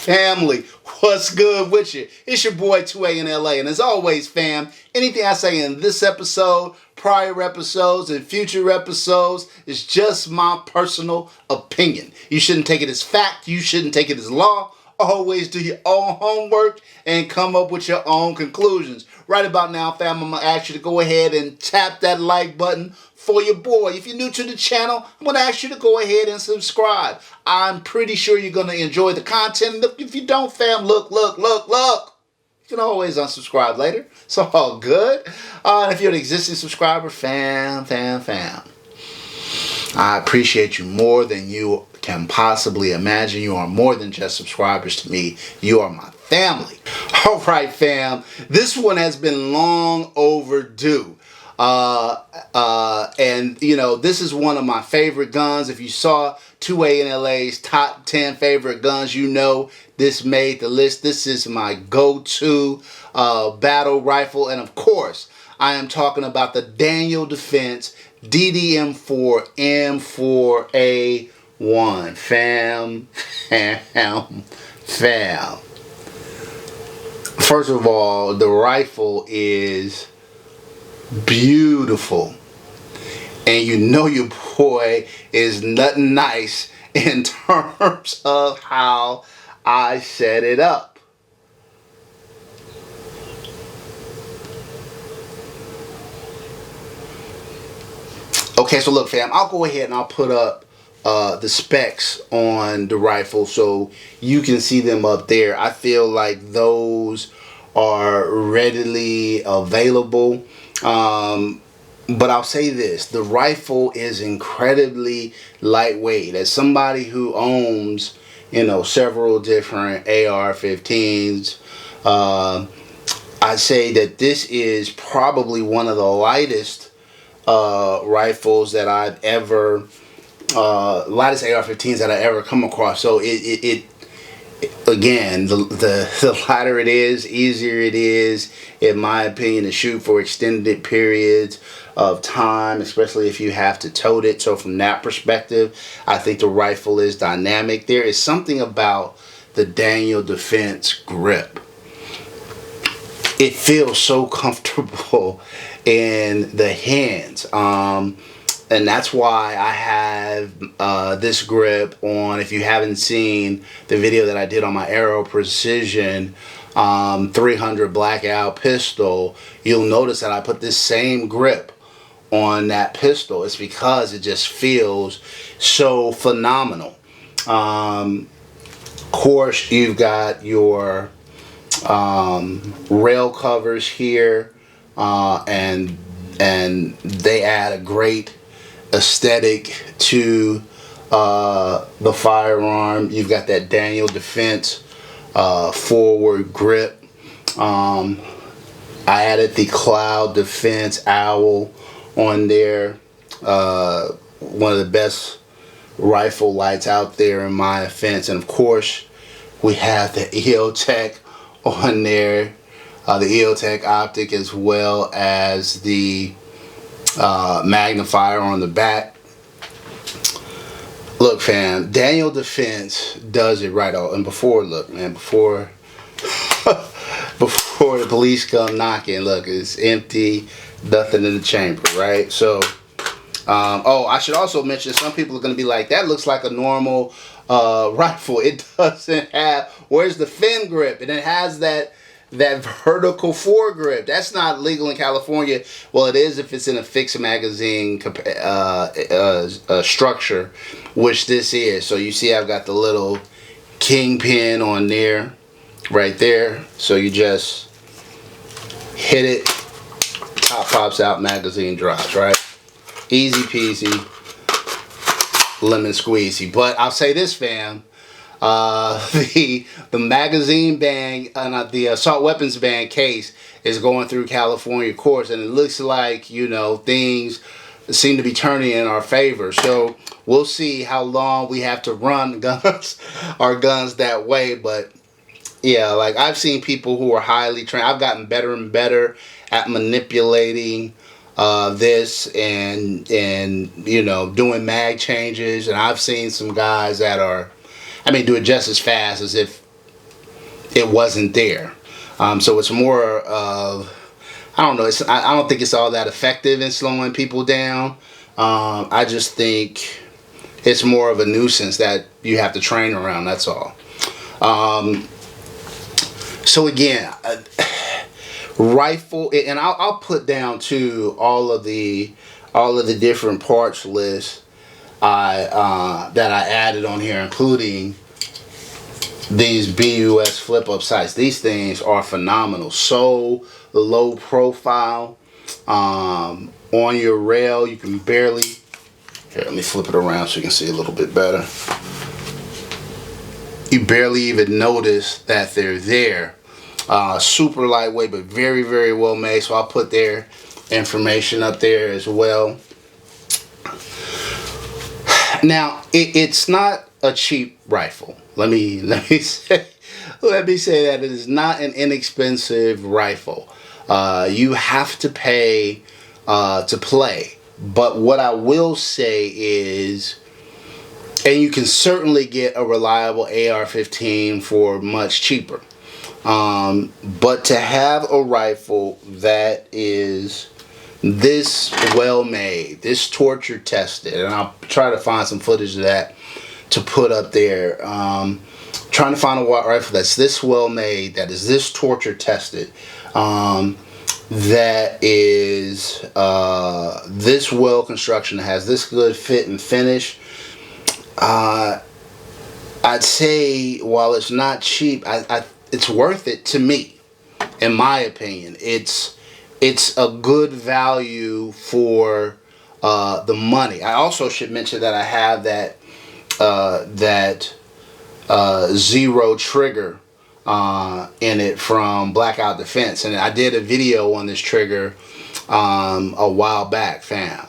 Family, what's good with you? It's your boy 2A-N-LA, and as always, fam, anything I say in this episode, prior episodes, and future episodes is just my personal opinion. You shouldn't take it as fact. You shouldn't take it as law. Always do your own homework and come up with your own conclusions. Right about now, fam, I'm going to ask you to go ahead and tap that like button for your boy. If you're new to the channel, I'm going to ask you to go ahead and subscribe. I'm pretty sure you're going to enjoy the content. If you don't, fam, look. You can always unsubscribe later. It's all good. And if you're an existing subscriber, fam, I appreciate you more than you can possibly imagine. You are more than just subscribers to me. You are my family. All right, fam. This one has been long overdue. And you know, this is one of my favorite guns. If you saw 2A-N-LA's top 10 favorite guns, you know this made the list. This is my go-to battle rifle, and of course I am talking about the Daniel Defense DDM4 M4A1. Fam. First of all, the rifle is beautiful, and you know your boy is nothing nice in terms of how I set it up. Okay, so look, fam, I'll go ahead and I'll put up the specs on the rifle so you can see them up there. I feel like those are readily available. But I'll say this, the rifle is incredibly lightweight. As somebody who owns, you know, several different AR15s, I'd say that this is probably one of the lightest rifles that I've ever, lightest AR15s that I ever come across. So again, the lighter it is, easier it is, in my opinion, to shoot for extended periods of time, especially if you have to tote it. So from that perspective, I think the rifle is dynamic. There is something about the Daniel Defense grip. It feels so comfortable in the hands. And that's why I have this grip on. If you haven't seen the video that I did on my Aero Precision 300 Blackout pistol, you'll notice that I put this same grip on that pistol. It's because it just feels so phenomenal. Of course, you've got your rail covers here, and they add a great aesthetic to the firearm. You've got that Daniel Defense forward grip. I added the Cloud Defense Owl on there. One of the best rifle lights out there in my offense. And of course, we have the EOTech on there, the EOTech optic, as well as the magnifier on the back. Look, fam, Daniel Defense does it right. And before, look, man, before the police come knocking, look, it's empty, nothing in the chamber, right? So oh, I should also mention, some people are going to be like, that looks like a normal rifle. It doesn't have, where's the fin grip? And it has that vertical foregrip. That's not legal in California. Well, it is if it's in a fixed magazine structure, which this is. So you see I've got the little kingpin on there, right there. So you just hit it, top pops out, magazine drops, right? Easy peasy, lemon squeezy. But I'll say this, fam, the magazine bang, the assault weapons ban case is going through California courts, and it looks like, you know, things seem to be turning in our favor. So we'll see how long we have to run our guns that way. But yeah, like, I've seen people who are highly trained. I've gotten better and better at manipulating this and you know, doing mag changes, and I've seen some guys that are, I mean, do it just as fast as if it wasn't there. So it's more of, I don't know, I don't think it's all that effective in slowing people down. I just think it's more of a nuisance that you have to train around, that's all. So again, rifle, and I'll put down too all of the different parts list that I added on here, including these BUS flip up sights. These things are phenomenal. So low profile, on your rail you can barely, here, let me flip it around so you can see a little bit better. You barely even notice that they're there. Super lightweight, but very, very well made. So I'll put their information up there as well. Now, it's not a cheap rifle. Let me say that it is not an inexpensive rifle. You have to pay to play. But what I will say is, and you can certainly get a reliable AR-15 for much cheaper. But to have a rifle that is this well made, this torture tested, and I'll try to find some footage of that to put up there. Trying to find a rifle that's this well made, that is this torture tested, that is this well construction, that has this good fit and finish. I'd say while it's not cheap, it's worth it to me, in my opinion. It's a good value for the money. I also should mention that I have that zero trigger in it from Blackout Defense, and I did a video on this trigger a while back. Fam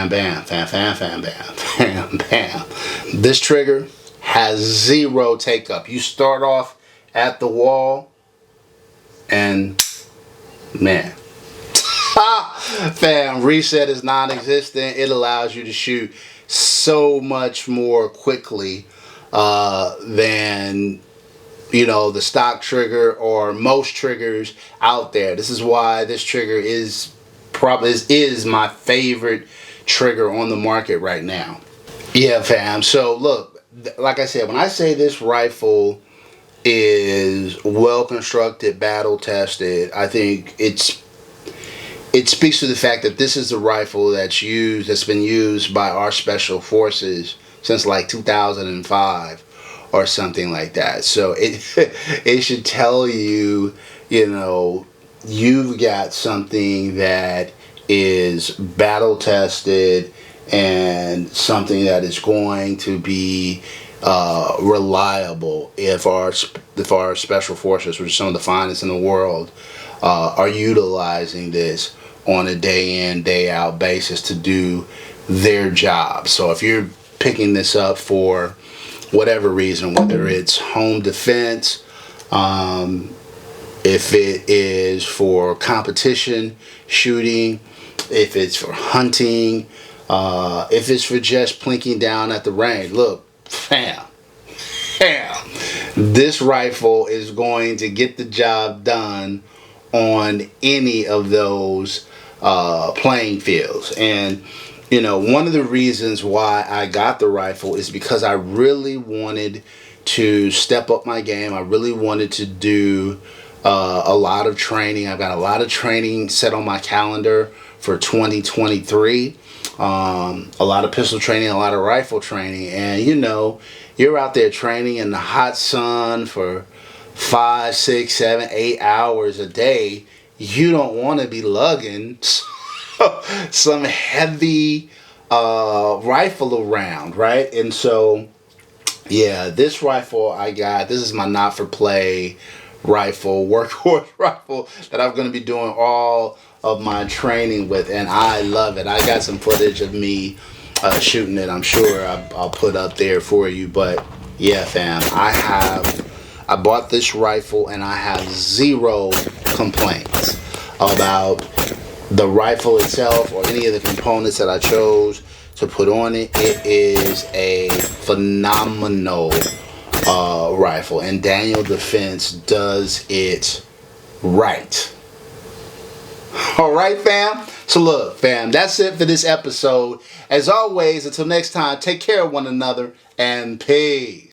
bam. This trigger has zero take up. You start off at the wall and man, fam, reset is non-existent. It allows you to shoot so much more quickly than, you know, the stock trigger or most triggers out there. This is why this trigger is my favorite trigger on the market right now. Yeah, fam. So look, like I said, when I say this rifle is well constructed, battle tested, I think it speaks to the fact that this is the rifle that's been used by our special forces since like 2005 or something like that. So it should tell you, you know, you've got something that is battle tested and something that is going to be reliable if our special forces, which are some of the finest in the world, are utilizing this on a day in, day out basis to do their job. So if you're picking this up for whatever reason, whether it's home defense, if it is for competition shooting, if it's for hunting, if it's for just plinking down at the range, look, fam, this rifle is going to get the job done on any of those playing fields. And you know, one of the reasons why I got the rifle is because I really wanted to step up my game. I really wanted to do a lot of training. I've got a lot of training set on my calendar for 2023. A lot of pistol training, a lot of rifle training. And you know, you're out there training in the hot sun for 5, 6, 7, 8 hours a day. You don't want to be lugging some heavy rifle around, right? And so yeah, this rifle I got, this is my not for play rifle, workhorse rifle that I'm going to be doing all of my training with, and I love it. I got some footage of me shooting it. I'm sure I'll put up there for you. But yeah, fam, I bought this rifle and I have zero complaints about the rifle itself or any of the components that I chose to put on it. It is a phenomenal rifle, and Daniel Defense does it right. Alright, fam? So look, fam, that's it for this episode. As always, until next time, take care of one another, and peace.